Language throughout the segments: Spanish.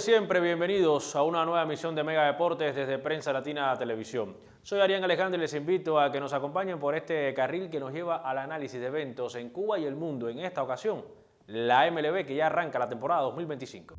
siempre, bienvenidos a una nueva emisión de Mega Deportes desde Prensa Latina Televisión. Soy Arián Alejandro y les invito a que nos acompañen por este carril que nos lleva al análisis de eventos en Cuba y el mundo. En esta ocasión, la MLB, que ya arranca la temporada 2025.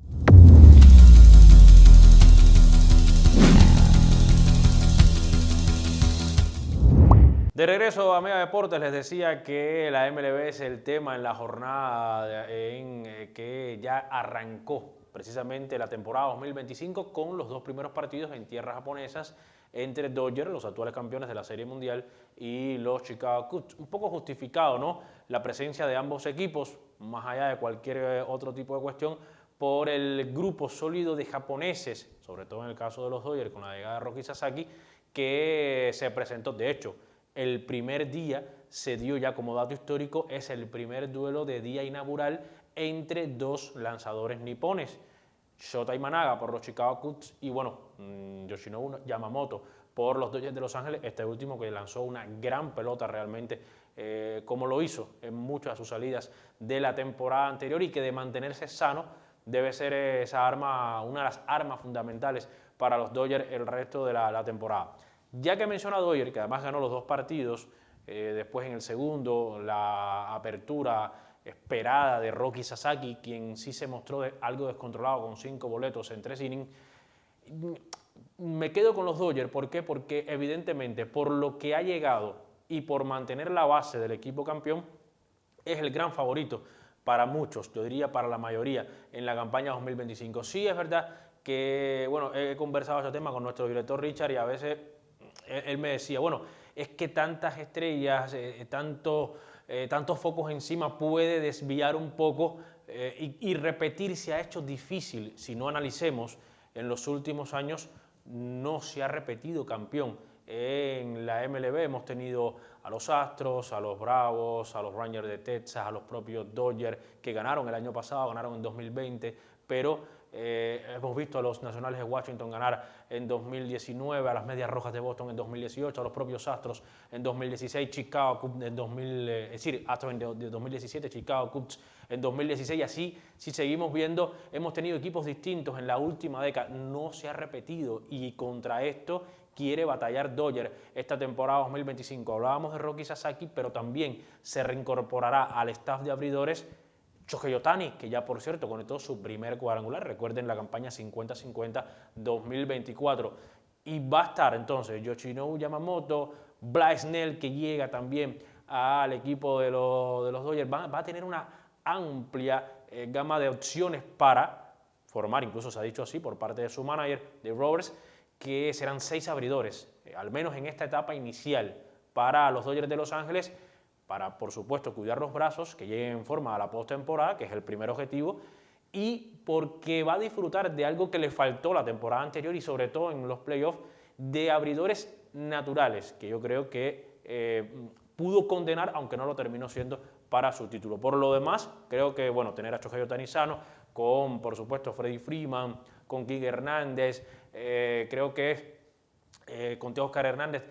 De regreso a Mega Deportes, les decía que la MLB es el tema en la jornada que ya arrancó precisamente la temporada 2025 con los dos primeros partidos en tierras japonesas entre Dodgers, los actuales campeones de la Serie Mundial, y los Chicago Cubs. Un poco justificado, ¿no?, la presencia de ambos equipos, más allá de cualquier otro tipo de cuestión, por el grupo sólido de japoneses, sobre todo en el caso de los Dodgers, con la llegada de Roki Sasaki, que se presentó. De hecho, el primer día se dio ya como dato histórico, es el primer duelo de día inaugural entre dos lanzadores nipones, Shota Imanaga por los Chicago Cubs y Yoshinobu Yamamoto por los Dodgers de Los Ángeles, este último que lanzó una gran pelota realmente, como lo hizo en muchas de sus salidas de la temporada anterior, y que de mantenerse sano debe ser esa arma, una de las armas fundamentales para los Dodgers el resto de la temporada. Ya que menciona a Dodgers, que además ganó los dos partidos, después en el segundo, la apertura esperada de Roki Sasaki, quien sí se mostró algo descontrolado con 5 boletos en 3 innings, me quedo con los Dodgers. ¿Por qué? Porque evidentemente por lo que ha llegado y por mantener la base del equipo campeón, es el gran favorito para muchos, yo diría para la mayoría, en la campaña 2025. Sí es verdad que, he conversado este tema con nuestro director Richard, y a veces él me decía, es que tantas estrellas, tantos focos encima puede desviar un poco, y repetir se ha hecho difícil. Si no analicemos, en los últimos años no se ha repetido campeón en la MLB. Hemos tenido a los Astros, a los Bravos, a los Rangers de Texas, a los propios Dodgers, que ganaron el año pasado, ganaron en 2020, pero hemos visto a los Nacionales de Washington ganar en 2019, a las Medias Rojas de Boston en 2018, a los propios Astros en 2016, Chicago Cubs en 2017, Chicago Cubs en 2016, y así, si seguimos viendo, hemos tenido equipos distintos en la última década. No se ha repetido, y contra esto quiere batallar Dodgers esta temporada 2025. Hablábamos de Roki Sasaki, pero también se reincorporará al staff de abridores Shohei Ohtani, que ya por cierto conectó su primer cuadrangular, recuerden la campaña 50-50 2024, y va a estar entonces Yoshinobu Yamamoto, Blake Snell, que llega también al equipo de los Dodgers. Va a tener una amplia gama de opciones para formar, incluso se ha dicho así por parte de su manager, de Roberts, que serán 6 abridores, al menos en esta etapa inicial, para los Dodgers de Los Ángeles, para, por supuesto, cuidar los brazos, que lleguen en forma a la postemporada, que es el primer objetivo, y porque va a disfrutar de algo que le faltó la temporada anterior, y sobre todo en los playoffs, de abridores naturales, que yo creo que pudo condenar, aunque no lo terminó siendo para su título. Por lo demás, creo que tener a Shohei Ohtani sano, con, por supuesto, Freddie Freeman, con Kike Hernández, creo que con Teóscar Hernández,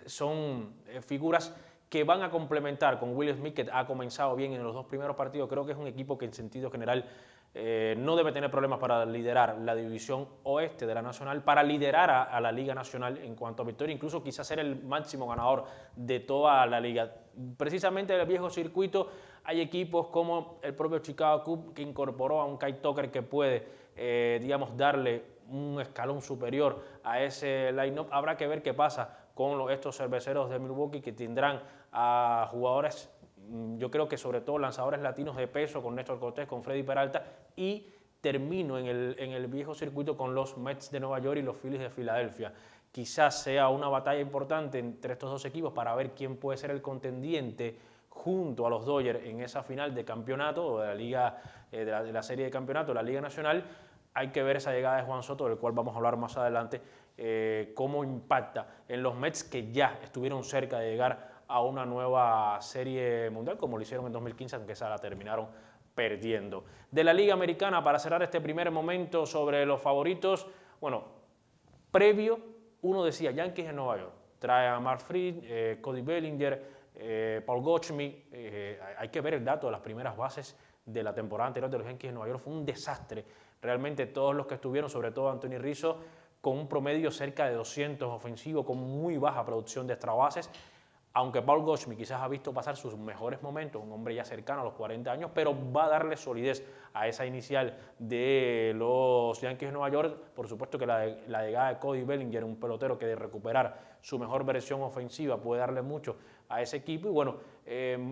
son figuras que van a complementar con Will Smith, que ha comenzado bien en los dos primeros partidos. Creo que es un equipo que en sentido general no debe tener problemas para liderar la división oeste de la Nacional, para liderar a la Liga Nacional en cuanto a victoria, incluso quizás ser el máximo ganador de toda la liga. Precisamente en el viejo circuito hay equipos como el propio Chicago Cubs, que incorporó a un Kyle Tucker que puede, darle un escalón superior a ese line-up. Habrá que ver qué pasa con estos cerveceros de Milwaukee, que tendrán a jugadores, yo creo que sobre todo lanzadores latinos de peso, con Néstor Cortés, con Freddy Peralta, y termino en el viejo circuito con los Mets de Nueva York y los Phillies de Filadelfia. Quizás sea una batalla importante entre estos dos equipos para ver quién puede ser el contendiente junto a los Dodgers en esa final de campeonato de la Liga, de la Serie de Campeonato de la Liga Nacional. Hay que ver esa llegada de Juan Soto, del cual vamos a hablar más adelante, cómo impacta en los Mets, que ya estuvieron cerca de llegar a una nueva Serie Mundial, como lo hicieron en 2015, aunque esa la terminaron perdiendo. De la Liga Americana, para cerrar este primer momento sobre los favoritos, previo, uno decía Yankees en Nueva York, trae a Mark Fried, Cody Bellinger, Paul Goldschmidt. Hay que ver el dato de las primeras bases de la temporada anterior de los Yankees de Nueva York fue un desastre. Realmente todos los que estuvieron, sobre todo Anthony Rizzo, con un promedio cerca de 200 ofensivo, con muy baja producción de extra bases, aunque Paul Goldschmidt quizás ha visto pasar sus mejores momentos, un hombre ya cercano a los 40 años, pero va a darle solidez a esa inicial de los Yankees de Nueva York. Por supuesto que la llegada de Cody Bellinger, un pelotero que de recuperar su mejor versión ofensiva puede darle mucho a ese equipo. Y bueno,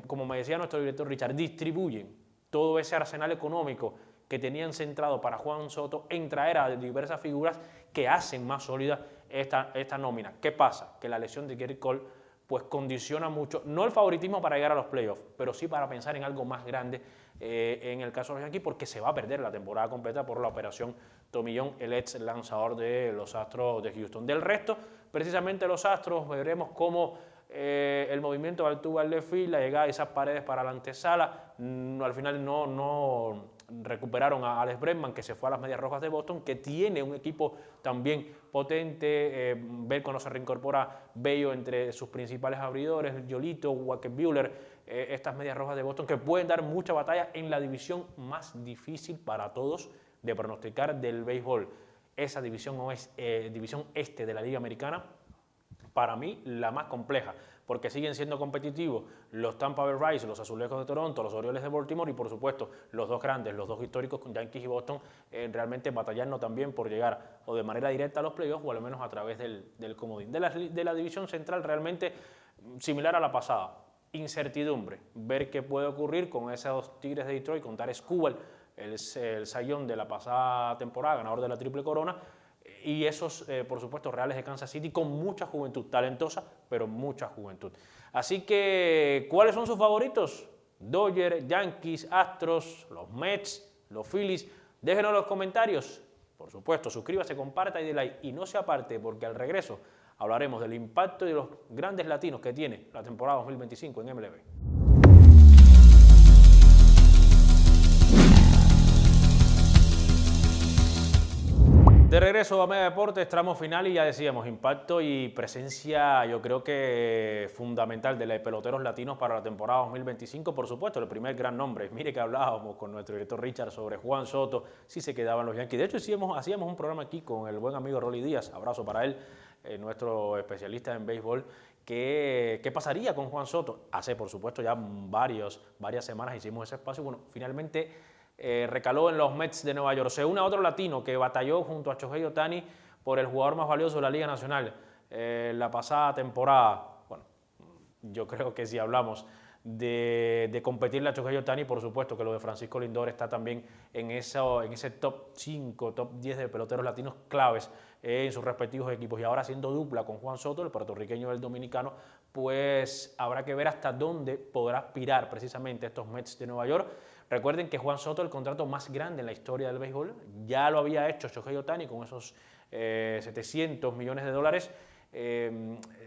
como me decía nuestro director Richard, distribuyen todo ese arsenal económico que tenían centrado para Juan Soto en traer a diversas figuras que hacen más sólida esta nómina. ¿Qué pasa? Que la lesión de Gerrit Cole pues condiciona mucho, no el favoritismo para llegar a los playoffs, pero sí para pensar en algo más grande en el caso de los Yankees, porque se va a perder la temporada completa por la operación Tomillón, el ex lanzador de los Astros de Houston. Del resto, precisamente los Astros, veremos cómo el movimiento de Altuve al left field, la llegada de esas Paredes para la antesala, al final no recuperaron a Alex Bregman, que se fue a las Medias Rojas de Boston, que tiene un equipo también potente. Ver cuando se reincorpora Bello entre sus principales abridores, Yolito, Walker Buehler, estas Medias Rojas de Boston, que pueden dar mucha batalla en la división más difícil para todos de pronosticar del béisbol. Esa división división este de la Liga Americana, para mí la más compleja, porque siguen siendo competitivos los Tampa Bay Rays, los Azulejos de Toronto, los Orioles de Baltimore y por supuesto los dos grandes, los dos históricos con Yankees y Boston, realmente batallando también por llegar o de manera directa a los playoffs o al menos a través del comodín. De la división central realmente similar a la pasada, incertidumbre, ver qué puede ocurrir con esos Tigres de Detroit, con Tarik Skubal, el sayón de la pasada temporada, ganador de la Triple Corona, y esos, por supuesto, Reales de Kansas City con mucha juventud, talentosa, pero mucha juventud. Así que, ¿cuáles son sus favoritos? Dodgers, Yankees, Astros, los Mets, los Phillies. Déjenos en los comentarios. Por supuesto, suscríbase, comparta y dé like. Y no se aparte, porque al regreso hablaremos del impacto de los grandes latinos que tiene la temporada 2025 en MLB. De regreso a Mega Deportes, tramo final y ya decíamos, impacto y presencia yo creo que fundamental de los peloteros latinos para la temporada 2025, por supuesto, el primer gran nombre. Mire que hablábamos con nuestro director Richard sobre Juan Soto, si se quedaban los Yankees. De hecho, hacíamos un programa aquí con el buen amigo Rolly Díaz, abrazo para él, nuestro especialista en béisbol, ¿qué pasaría con Juan Soto? Hace, por supuesto, ya varias semanas hicimos ese espacio. Bueno, finalmente recaló en los Mets de Nueva York. Se une a otro latino que batalló junto a Shohei Ohtani por el jugador más valioso de la Liga Nacional la pasada temporada. Bueno, yo creo que si hablamos de competirle a Shohei Ohtani, por supuesto que lo de Francisco Lindor está también en ese top 5, top 10 de peloteros latinos claves en sus respectivos equipos. Y ahora haciendo dupla con Juan Soto, el puertorriqueño y el dominicano, pues habrá que ver hasta dónde podrá aspirar precisamente estos Mets de Nueva York. Recuerden que Juan Soto, el contrato más grande en la historia del béisbol, ya lo había hecho Shohei Ohtani con esos 700 millones de dólares.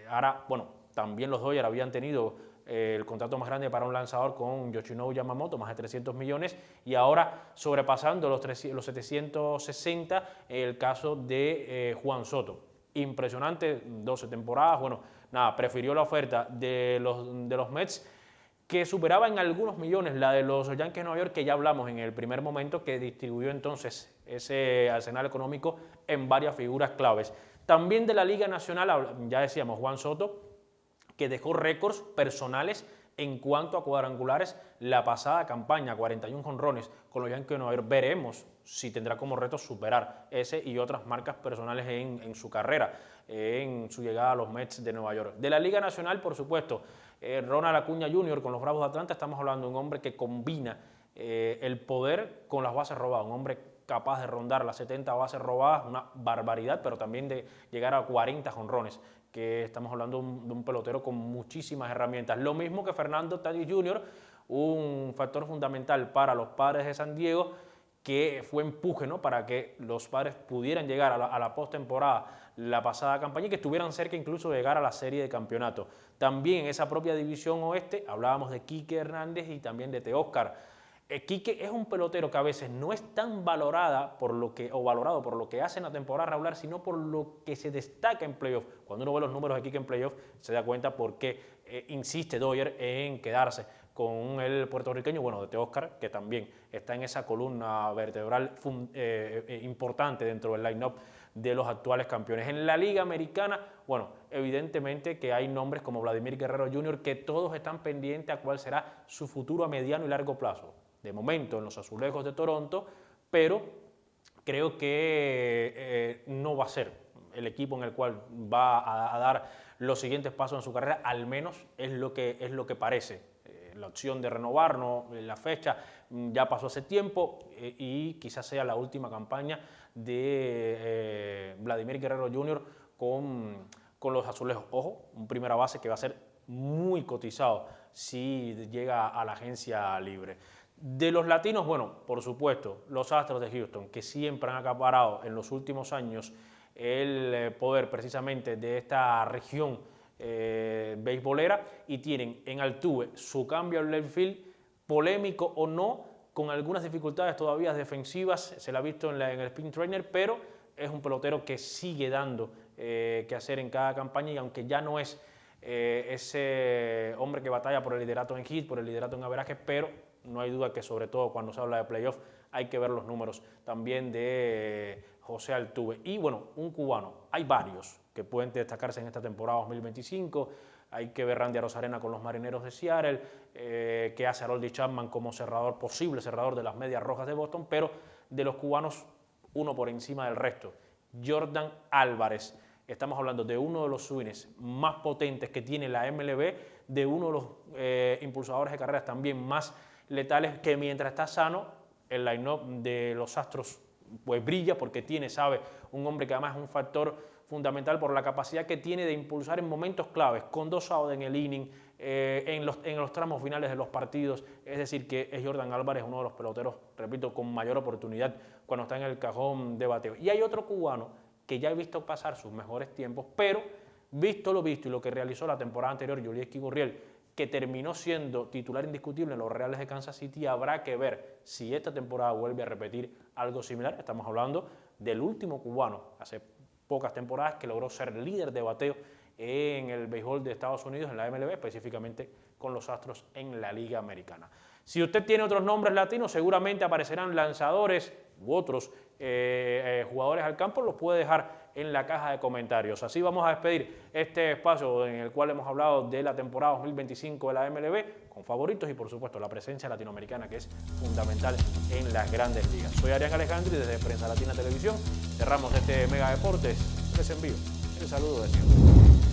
Ahora, bueno, también los Dodgers habían tenido el contrato más grande para un lanzador con Yoshinobu Yamamoto, más de 300 millones, y ahora sobrepasando los 760 el caso de Juan Soto. Impresionante, 12 temporadas, bueno, nada, prefirió la oferta de los Mets, que superaba en algunos millones la de los Yankees de Nueva York, que ya hablamos en el primer momento, que distribuyó entonces ese arsenal económico en varias figuras claves. También de la Liga Nacional, ya decíamos, Juan Soto, que dejó récords personales en cuanto a cuadrangulares la pasada campaña, 41 jonrones con los Yankees de Nueva York. Veremos si tendrá como reto superar ese y otras marcas personales en su carrera, en su llegada a los Mets de Nueva York. De la Liga Nacional, por supuesto, Ronald Acuña Jr. con los Bravos de Atlanta. Estamos hablando de un hombre que combina el poder con las bases robadas, un hombre capaz de rondar las 70 bases robadas, una barbaridad, pero también de llegar a 40 jonrones, que estamos hablando de un pelotero con muchísimas herramientas. Lo mismo que Fernando Tatis Jr., un factor fundamental para los Padres de San Diego, que fue empuje, ¿no?, para que los Padres pudieran llegar a la postemporada la pasada campaña y que estuvieran cerca incluso de llegar a la serie de campeonato. También en esa propia división oeste hablábamos de Quique Hernández y también de Teóscar. Quique es un pelotero que a veces no es tan valorado por lo que hace en la temporada regular, sino por lo que se destaca en playoff. Cuando uno ve los números de Quique en playoff, se da cuenta por qué insiste Dodgers en quedarse con el puertorriqueño, bueno, de Teóscar, que también está en esa columna vertebral importante dentro del line-up de los actuales campeones. En la Liga Americana, bueno, evidentemente que hay nombres como Vladimir Guerrero Jr. que todos están pendientes a cuál será su futuro a mediano y largo plazo. De momento en los Azulejos de Toronto, pero creo que no va a ser el equipo en el cual va a dar los siguientes pasos en su carrera, al menos es lo que parece. La opción de renovar, no, la fecha ya pasó hace tiempo y quizás sea la última campaña de Vladimir Guerrero Jr. con los Azulejos. Ojo, un primera base que va a ser muy cotizado si llega a la agencia libre. De los latinos, bueno, por supuesto, los Astros de Houston, que siempre han acaparado en los últimos años el poder precisamente de esta región beisbolera, y tienen en Altuve su cambio al left field, polémico o no, con algunas dificultades todavía defensivas, se la ha visto en el spin trainer, pero es un pelotero que sigue dando que hacer en cada campaña, y aunque ya no es ese hombre que batalla por el liderato en hit, por el liderato en averaje, pero no hay duda que sobre todo cuando se habla de playoff hay que ver los números también de José Altuve. Y bueno, un cubano, hay varios que pueden destacarse en esta temporada 2025, hay que ver Randy Arozarena con los Marineros de Seattle, que hace Aroldis Chapman como cerrador, posible cerrador de las Medias Rojas de Boston, pero de los cubanos, uno por encima del resto, Yordan Álvarez. Estamos hablando de uno de los swings más potentes que tiene la MLB, de uno de los impulsadores de carreras también más letales, que mientras está sano, el line-up de los Astros pues brilla, porque tiene, sabe, un hombre que además es un factor fundamental por la capacidad que tiene de impulsar en momentos claves, con 2 outs en el inning, en los tramos finales de los partidos. Es decir, que es Yordan Álvarez uno de los peloteros, repito, con mayor oportunidad cuando está en el cajón de bateo. Y hay otro cubano que ya he visto pasar sus mejores tiempos, pero visto lo visto y lo que realizó la temporada anterior, Yulieski Gurriel, que terminó siendo titular indiscutible en los Reales de Kansas City, habrá que ver si esta temporada vuelve a repetir algo similar. Estamos hablando del último cubano, hace pocas temporadas, que logró ser líder de bateo en el béisbol de Estados Unidos, en la MLB, específicamente con los Astros en la Liga Americana. Si usted tiene otros nombres latinos, seguramente aparecerán lanzadores u otros jugadores al campo, los puede dejar en la caja de comentarios. Así vamos a despedir este espacio en el cual hemos hablado de la temporada 2025 de la MLB, con favoritos y por supuesto la presencia latinoamericana, que es fundamental en las grandes ligas. Soy Arián Alejandro y desde Prensa Latina Televisión cerramos este Mega Deportes. Les envío el saludo de siempre.